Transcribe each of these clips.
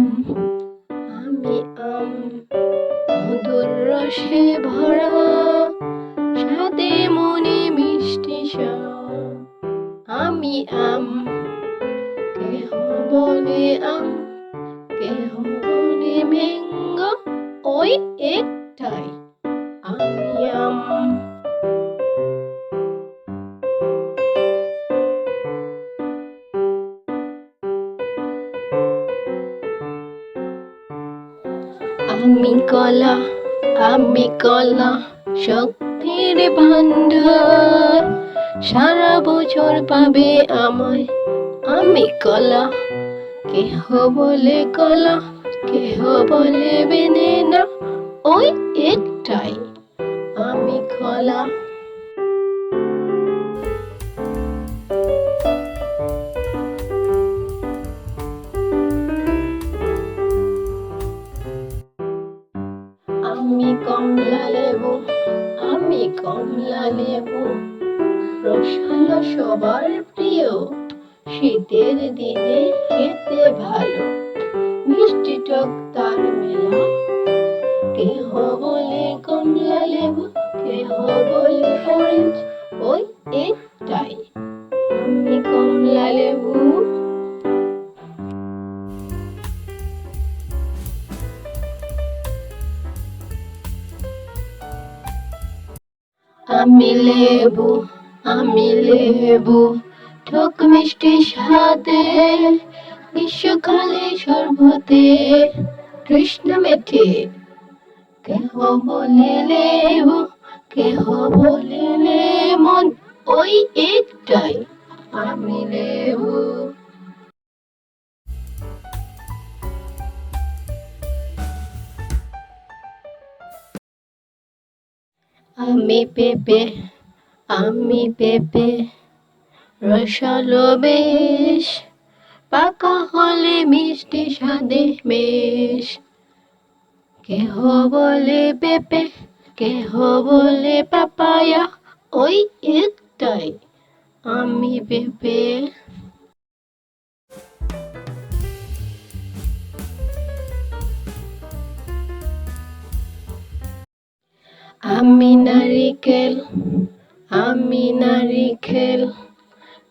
আমি আম মধুর রসে ভরা স্বাদে মনে মিষ্টি স্বাদ। আমি আম, কেহ বলে আম, কেহ বলে ম্যাঙ্গো, ওই একটাই আমি আম। আমি কলা, আমি কলা, শক্তির ভান্ডার, সারা বছর পাবে আমায়। আমি কলা, কেহ বলে কলা, কেহ বলে বেদেনা, ওই একটাই আমি কলা। আমি কমলা লেবু, আমি কমলা লেবু, রসালো সবার প্রিয়, শীতের দিনে খেতে ভালো, মিষ্টি টক তার মেলা। কেহ বলে কমলা লেবু, কেহ বলে অরেঞ্জ, ওই একটাই আমি কমলা লেবু। আমি লেবু, আমি লেবু, টক মিষ্টি স্বাদে, গ্রীষ্মকালে শরবতে তৃষ্ণা মেটে। কেহ বলে লেবু, কেহ বলে লেমন, ওই একটাই আমি লেবু। আমি পেঁপে, আমি পেঁপে, রসালো বেশ, পাকা হলে মিষ্টি স্বাদে বেশ। কেহ বলে পেঁপে, কেহ বলে পাপায়া, ওই একটাই আমি পেঁপে। আমি নারিকেল, আমি নারিকেল,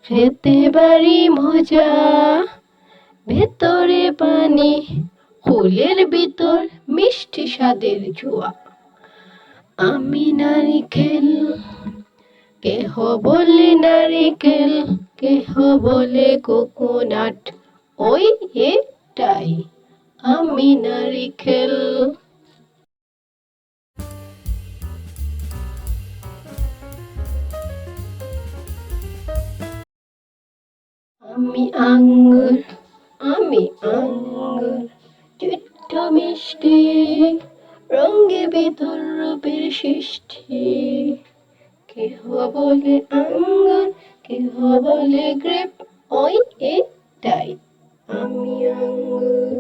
খেতে বাড়ি মজা, ভেতরে পানি, ফুলের ভিতর মিষ্টি স্বাদের জোয়া। আমি নারিকেল, কেহ বলে নারিকেল, কেহ বলে কোকোনাট, ওই একটাই আমি নারিকেল। আমি আঙ্গুর, আমি আঙ্গুর, ছোট্ট মিষ্টি, রঙে ভিতর রূপের সৃষ্টি। কেহ বলে আঙ্গুর, কেহ বলে গ্রেপ, ওই একটাই আমি আঙ্গুর।